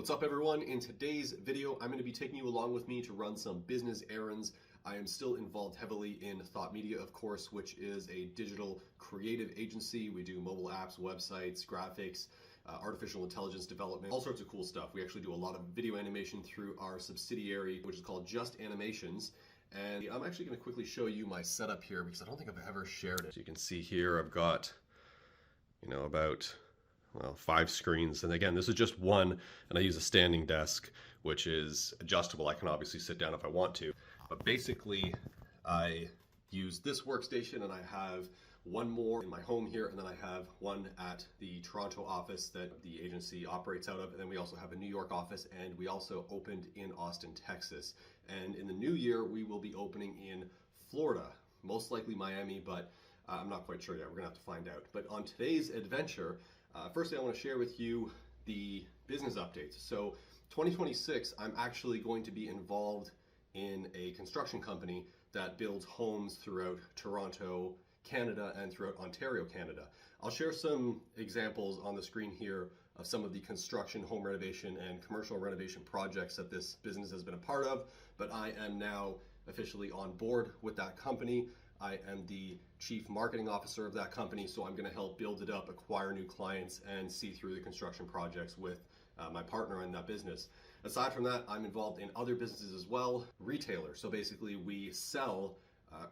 What's up everyone? In today's video, I'm going to be taking you along with me to run some business errands. I am still involved heavily in Thought Media, of course, which is a digital creative agency. We do mobile apps, websites, graphics, artificial intelligence development, all sorts of cool stuff. We actually do a lot of video animation through our subsidiary, which is called Just Animations. And I'm actually going to quickly show you my setup here because I don't think I've ever shared it. So you can see here I've got, about 5 screens. And again, this is just one, and I use a standing desk, which is adjustable. I can obviously sit down if I want to. But basically, I use this workstation, and I have one more in my home here, and then I have one at the Toronto office that the agency operates out of, and then we also have a New York office, and we also opened in Austin, Texas. And in the new year, we will be opening in Florida, most likely Miami, but I'm not quite sure yet. We're gonna have to find out. But on today's adventure, firstly, I want to share with you the business updates. So 2026, I'm actually going to be involved in a construction company that builds homes throughout Toronto, Canada, and throughout Ontario, Canada. I'll share some examples on the screen here of some of the construction, home renovation, and commercial renovation projects that this business has been a part of, but I am now officially on board with that company. I am the chief marketing officer of that company, so I'm going to help build it up, acquire new clients, and see through the construction projects with my partner in that business. Aside from that, I'm involved in other businesses as well, retailers. So basically we sell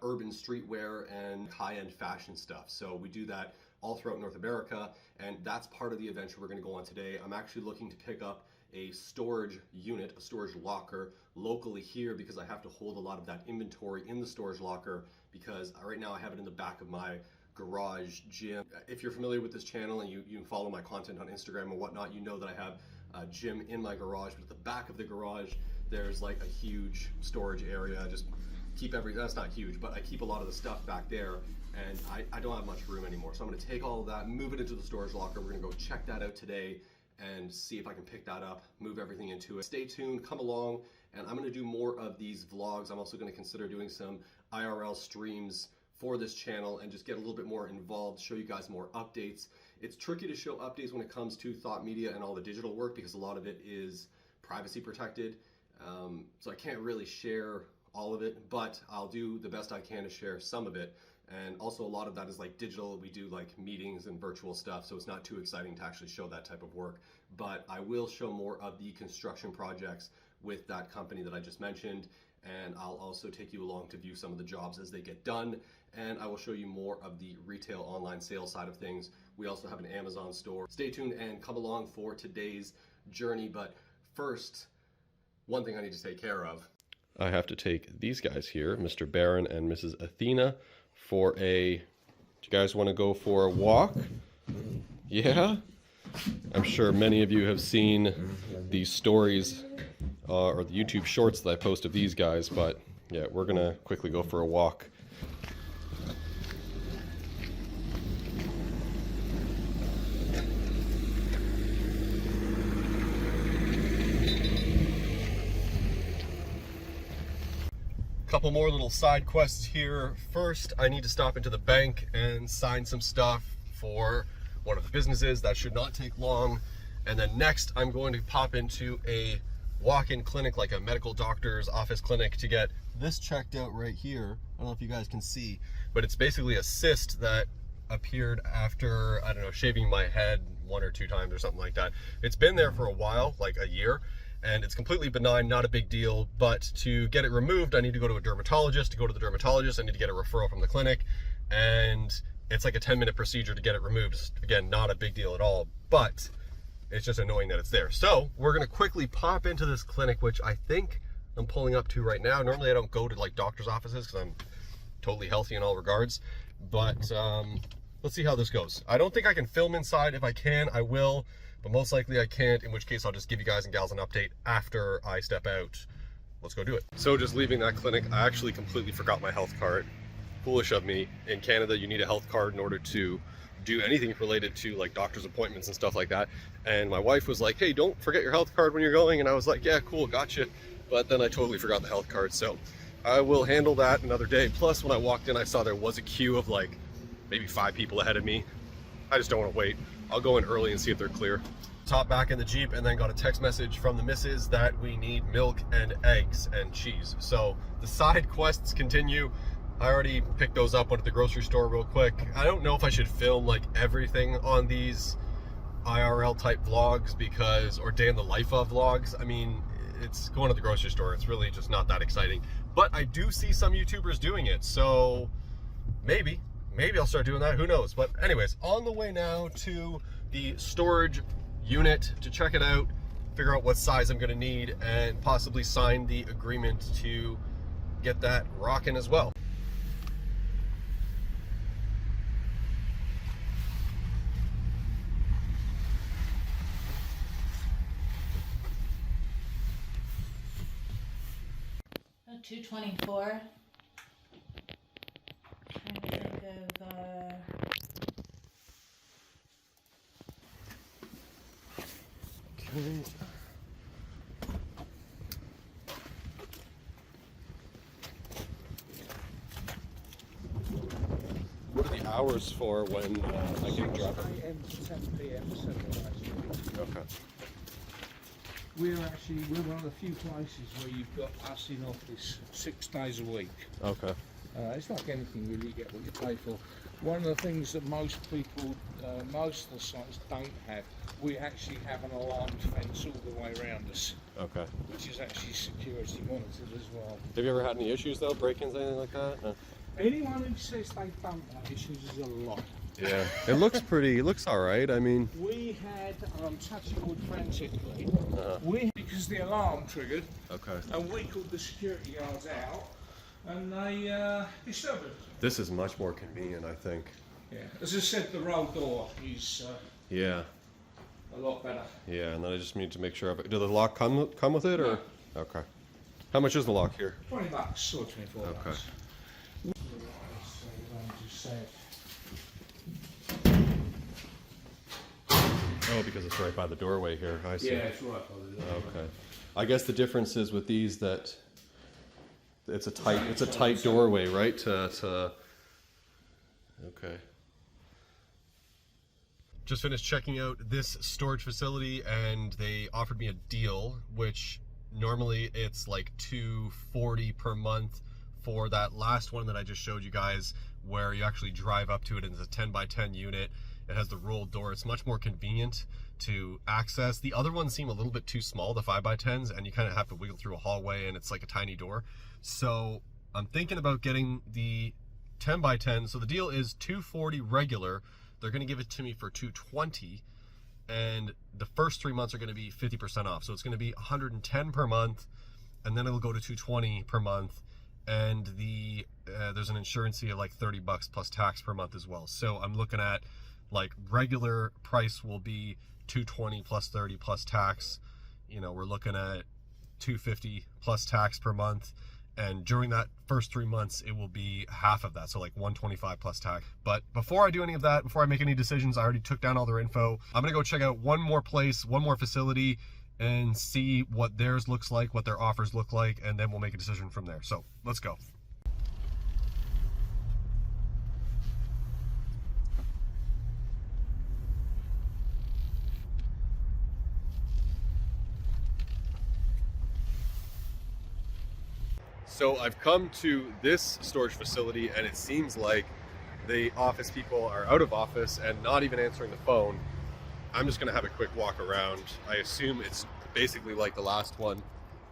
urban streetwear and high-end fashion stuff. So we do that all throughout North America, and that's part of the adventure we're going to go on today. I'm actually looking to pick up a storage unit, a storage locker locally here because I have to hold a lot of that inventory in the storage locker because right now I have it in the back of my garage gym. If you're familiar with this channel and you follow my content on Instagram and whatnot, you know that I have a gym in my garage, but at the back of the garage there's like a huge storage area. Just keep that's not huge, but I keep a lot of the stuff back there, and I don't have much room anymore. So I'm gonna take all of that, move it into the storage locker. We're gonna go check that out today and see if I can pick that up, move everything into it. Stay tuned, come along, and I'm gonna do more of these vlogs. I'm also gonna consider doing some IRL streams for this channel and just get a little bit more involved, show you guys more updates. It's tricky to show updates when it comes to Thought Media and all the digital work because a lot of it is privacy protected. So I can't really share all of it, but I'll do the best I can to share some of it. And also a lot of that is like digital. We do like meetings and virtual stuff, so it's not too exciting to actually show that type of work. But I will show more of the construction projects with that company that I just mentioned, and I'll also take you along to view some of the jobs as they get done, and I will show you more of the retail online sales side of things. We also have an Amazon store. Stay tuned and come along for today's journey, but first, one thing I need to take care of. I have to take these guys here, Mr. Baron and Mrs. Athena, for do you guys want to go for a walk? Yeah? I'm sure many of you have seen these stories or the YouTube shorts that I post of these guys, but yeah, we're gonna quickly go for a walk. Couple more little side quests here. First, I need to stop into the bank and sign some stuff for one of the businesses. That should not take long. And then next, I'm going to pop into a walk-in clinic, like a medical doctor's office clinic, to get this checked out right here. I don't know if you guys can see, but it's basically a cyst that appeared after, I don't know, shaving my head 1 or 2 times or something like that. It's been there for a while, like a year, and it's completely benign, not a big deal, but to get it removed, I need to go to a dermatologist. To go to the dermatologist, I need to get a referral from the clinic, and it's like a 10-minute procedure to get it removed. Again, not a big deal at all, but it's just annoying that it's there. So we're gonna quickly pop into this clinic, which I think I'm pulling up to right now. Normally I don't go to like doctor's offices because I'm totally healthy in all regards, but let's see how this goes. I don't think I can film inside. If I can, I will, but most likely I can't, in which case I'll just give you guys and gals an update after I step out. Let's go do it. So just leaving that clinic, I actually completely forgot my health card. Foolish of me. In Canada, you need a health card in order to do anything related to like doctor's appointments and stuff like that. And my wife was like, hey, don't forget your health card when you're going. And I was like, yeah, cool, gotcha. But then I totally forgot the health card. So I will handle that another day. Plus, when I walked in, I saw there was a queue of like maybe 5 people ahead of me. I just don't want to wait. I'll go in early and see if they're clear. top back in the Jeep, and then got a text message from the missus that we need milk and eggs and cheese. So the side quests continue. I already picked those up, went to the grocery store real quick. I don't know if I should film like everything on these IRL type vlogs or day in the life of vlogs. I mean, it's going to the grocery store. It's really just not that exciting. But I do see some YouTubers doing it, so maybe I'll start doing that. Who knows? But anyways, on the way now to the storage unit to check it out, figure out what size I'm going to need, and possibly sign the agreement to get that rocking as well. $224. Trying to think of Okay. What are the hours for when I can drop it? 6 a.m. to 10 p.m. 7 days. Okay. We're one of the few places where you've got us in office 6 days a week. Okay. It's like anything really, you get what you pay for. One of the things that most people, most of the sites don't have, we actually have an alarmed fence all the way around us. Okay. Which is actually security monitored as well. Have you ever had any issues though, break-ins, anything like that? No. Anyone who says they don't have issues is a lot. Yeah. It looks all right. I mean, We had, touching wood frantically, because the alarm triggered, okay. and we called the security guards out, and they disturbed us. This is much more convenient, I think. Yeah, as I said, the roll door is Yeah. a lot better. Yeah, and then I just need to make sure. Do the lock come with it, or? No. Okay. How much is the lock here? $20 or $24. Okay. Oh, because it's right by the doorway here. I see. Yeah, it's right by the door. Okay. I guess the difference is with these that it's a tight doorway, right? Okay. Just finished checking out this storage facility, and they offered me a deal, which normally it's like $240 per month for that last one that I just showed you guys, where you actually drive up to it, and it's a 10 by 10 unit. It has the rolled door. It's much more convenient to access. The other ones seem a little bit too small, the 5 by 10s, and you kind of have to wiggle through a hallway, and it's like a tiny door. So I'm thinking about getting the 10 by 10. So the deal is $240 regular. They're going to give it to me for $220, and the first 3 months are going to be 50% off. So it's going to be $110 per month, and then it'll go to $220 per month. And there's an insurance fee of like $30 plus tax per month as well. So I'm looking at, like, regular price will be $220 plus 30 plus tax. You know, we're looking at $250 plus tax per month. And during that first 3 months, it will be half of that. So like $125 plus tax. But before I do any of that, before I make any decisions, I already took down all their info. I'm gonna go check out one more place, one more facility, and see what theirs looks like, what their offers look like, and then we'll make a decision from there. So let's go. So I've come to this storage facility, and it seems like the office people are out of office and not even answering the phone. I'm just gonna have a quick walk around. I assume it's basically like the last one.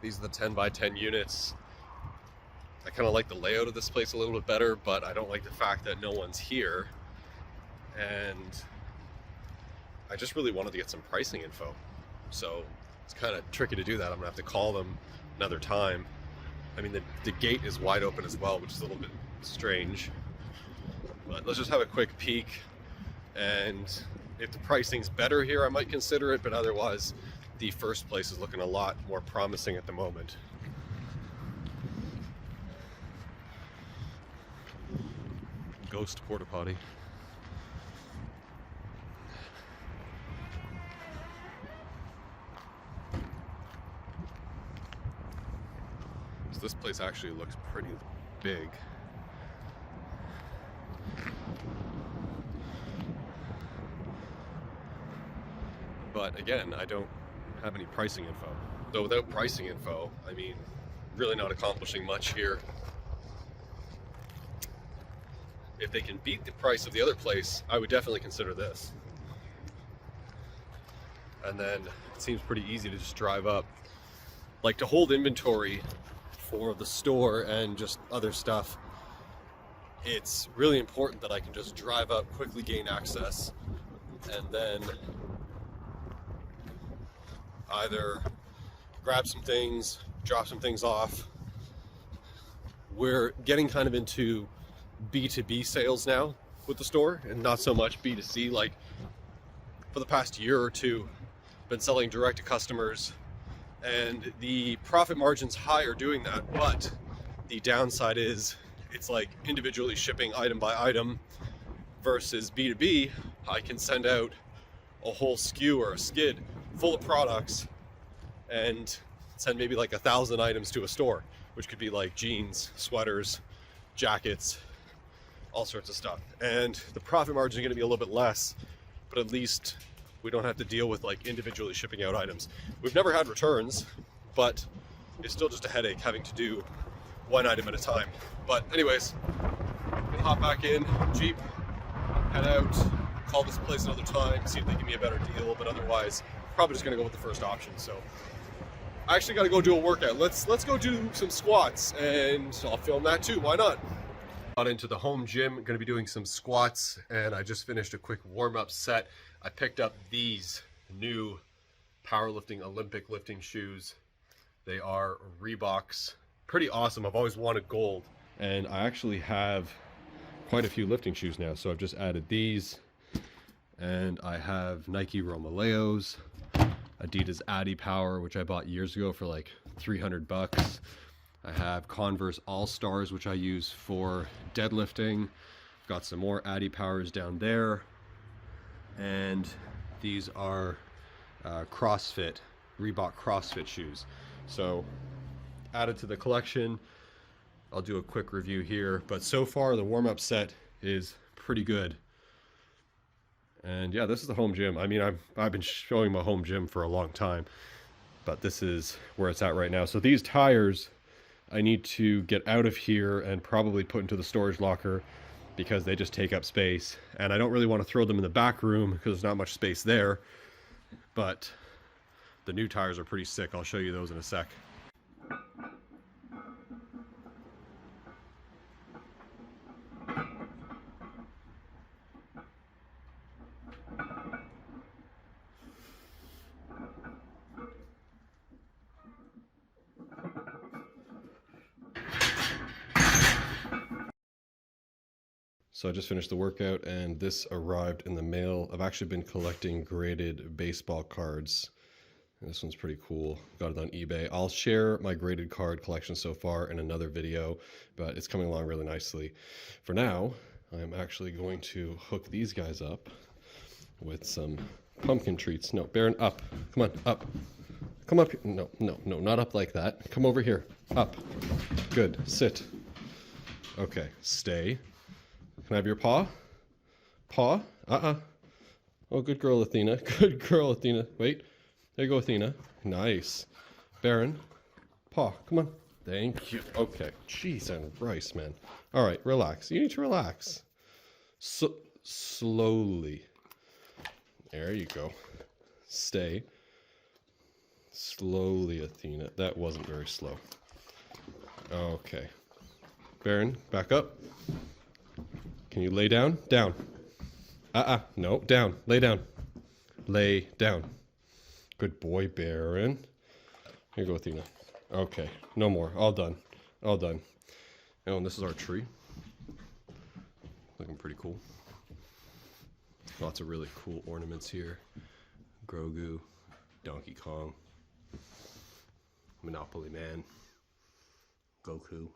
These are the 10 by 10 units. I kind of like the layout of this place a little bit better, but I don't like the fact that no one's here. And I just really wanted to get some pricing info. So it's kind of tricky to do that. I'm gonna have to call them another time. I mean, the gate is wide open as well, which is a little bit strange. But let's just have a quick peek, and if the pricing's better here, I might consider it, but otherwise, the first place is looking a lot more promising at the moment. Ghost porta potty. So this place actually looks pretty big. but again, I don't have any pricing info. So without pricing info, I mean, really not accomplishing much here. If they can beat the price of the other place, I would definitely consider this. And then it seems pretty easy to just drive up. Like, to hold inventory for the store and just other stuff, it's really important that I can just drive up, quickly gain access, and then either grab some things, drop some things off. We're getting kind of into B2B sales now with the store and not so much B2C. Like, for the past year or two, been selling direct to customers, and the profit margin's higher doing that, but the downside is it's like individually shipping item by item, versus B2B. I can send out a whole SKU or a skid full of products and send maybe like 1,000 items to a store, which could be like jeans, sweaters, jackets, all sorts of stuff. And the profit margin is going to be a little bit less, but at least we don't have to deal with like individually shipping out items. We've never had returns, but it's still just a headache having to do one item at a time. But anyways, gonna hop back in, Jeep, head out, call this place another time, see if they give me a better deal, but otherwise, probably just gonna go with the first option. So I actually gotta go do a workout. Let's go do some squats, and I'll film that too, why not? Got into the home gym, gonna be doing some squats, and I just finished a quick warm-up set. I picked up these new powerlifting Olympic lifting shoes. They are Reeboks. Pretty awesome. I've always wanted gold, and I actually have quite a few lifting shoes now, so I've just added these, and I have Nike Romaleos, Adidas Addy Power, which I bought years ago for like 300 bucks. I have Converse All-Stars, which I use for deadlifting. Got some more Addy Powers down there. And these are CrossFit, Reebok CrossFit shoes. So added to the collection. I'll do a quick review here, but so far the warm-up set is pretty good. And yeah, this is the home gym. I mean, I've been showing my home gym for a long time, but this is where it's at right now. So these tires, I need to get out of here and probably put into the storage locker, because they just take up space, and I don't really want to throw them in the back room because there's not much space there. But the new tires are pretty sick. I'll show you those in a sec. So I just finished the workout, and this arrived in the mail. I've actually been collecting graded baseball cards. This one's pretty cool. Got it on eBay. I'll share my graded card collection so far in another video, but it's coming along really nicely. For now, I'm actually going to hook these guys up with some pumpkin treats. No, Baron, up. Come on, up. Come up here. No, not up like that. Come over here. Up. Good. Sit. Okay, stay. Can I have your paw? Paw? Oh, good girl, Athena. Good girl, Athena. Wait. There you go, Athena. Nice. Baron. Paw. Come on. Thank you. Okay. Jeez and rice, man. All right, relax. You need to relax. Slowly. There you go. Stay. Slowly, Athena. That wasn't very slow. Okay. Baron, back up. Can you lay down? Down. No, down. Lay down. Lay down. Good boy, Baron. Here you go, Athena. Okay, no more. All done. All done. Oh, and this is our tree. Looking pretty cool. Lots of really cool ornaments here. Grogu, Donkey Kong, Monopoly Man, Goku,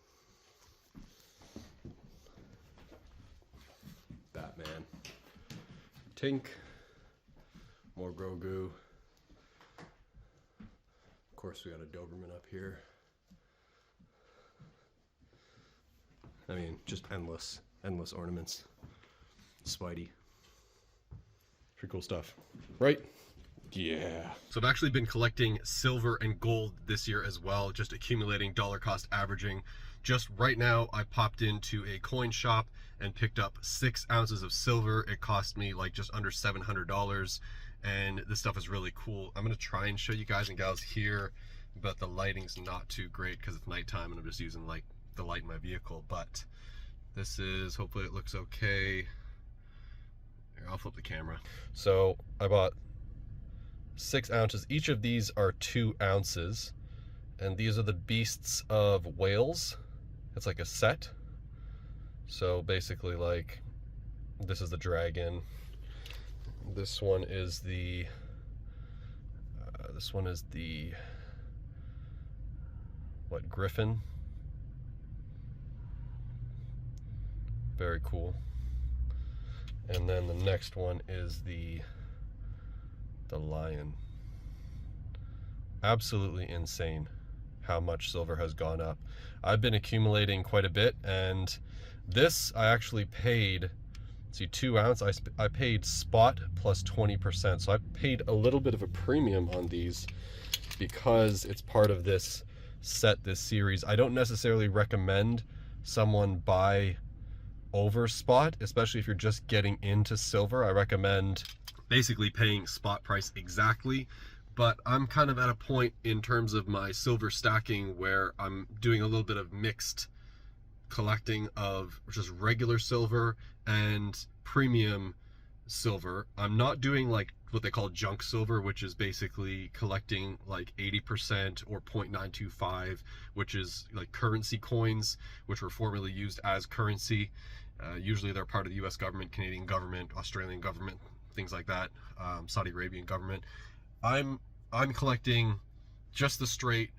Batman, Tink, more Grogu. Of course, we got a Doberman up here. I mean, just endless ornaments. Spidey. Pretty cool stuff, right? Yeah. So I've actually been collecting silver and gold this year as well, just accumulating dollar cost averaging. Just right now, I popped into a coin shop and picked up 6 ounces of silver. It cost me like just under $700, and this stuff is really cool. I'm gonna try and show you guys and gals here, but the lighting's not too great because it's nighttime and I'm just using like the light in my vehicle. But this is, hopefully it looks okay. Here, I'll flip the camera. So I bought 6 ounces. Each of these are 2 ounces, and these are the beasts of Wales. It's like a set. So basically, like, this is the dragon. This one is the what, griffin. Very cool. And then the next one is the lion. Absolutely insane how much silver has gone up. I've been accumulating quite a bit, and this I actually paid, see, 2 ounce, I paid spot plus 20%. So I paid a little bit of a premium on these because it's part of this set, this series. I don't necessarily recommend someone buy over spot, especially if you're just getting into silver. I recommend basically paying spot price exactly, but I'm kind of at a point in terms of my silver stacking where I'm doing a little bit of mixed collecting of just regular silver and premium silver. I'm not doing like what they call junk silver, which is basically collecting like 80% or 0.925, which is like currency coins, which were formerly used as currency. Usually they're part of the US government, Canadian government, Australian government, things like that, Saudi Arabian government. I'm collecting just the straight,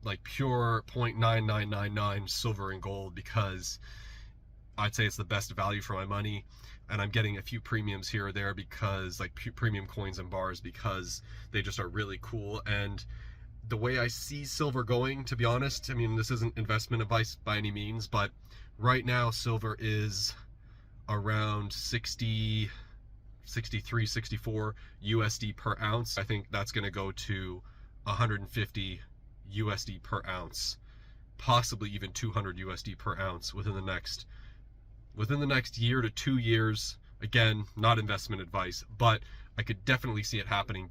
like pure 0.9999 silver and gold because I'd say it's the best value for my money, and I'm getting a few premiums here or there because like premium coins and bars because they just are really cool. And the way I see silver going, to be honest, I mean, this isn't investment advice by any means, but right now silver is around 60, 63, 64 USD per ounce. I think that's going to go to 150 USD per ounce, possibly even 200 USD per ounce within the next year to 2 years. Again, not investment advice, but I could definitely see it happening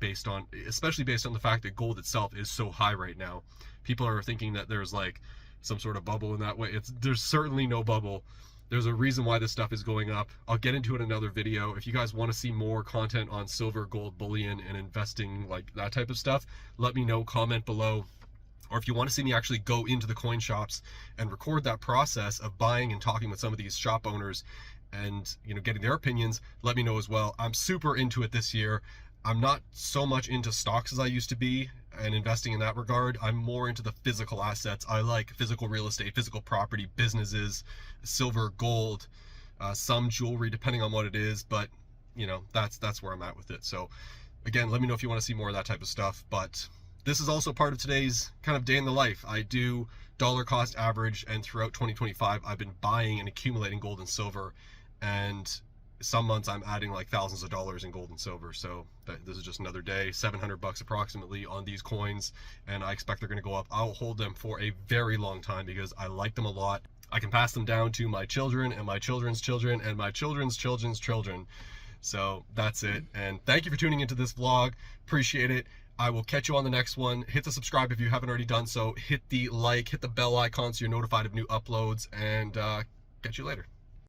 especially based on the fact that gold itself is so high right now. People are thinking that there's like some sort of bubble in that way. There's certainly no bubble. There's a reason why this stuff is going up. I'll get into it in another video. If you guys want to see more content on silver, gold, bullion, and investing, like that type of stuff, let me know, comment below. Or if you want to see me actually go into the coin shops and record that process of buying and talking with some of these shop owners and, you know, getting their opinions, let me know as well. I'm super into it this year. I'm not so much into stocks as I used to be and investing in that regard. I'm more into the physical assets. I like physical real estate, physical property, businesses, silver, gold, some jewelry, depending on what it is. But, you know, that's where I'm at with it. So again, let me know if you want to see more of that type of stuff. But this is also part of today's kind of day in the life. I do dollar cost average, and throughout 2025, I've been buying and accumulating gold and silver, and some months I'm adding like thousands of dollars in gold and silver. So this is just another day, $700 approximately on these coins, and I expect they're going to go up. I'll hold them for a very long time because I like them a lot. I can pass them down to my children and my children's children and my children's children's children. So that's it, and thank you for tuning into this vlog. Appreciate it. I will catch you on the next one. Hit the subscribe if you haven't already done so. Hit the like, hit the bell icon so you're notified of new uploads, and catch you later.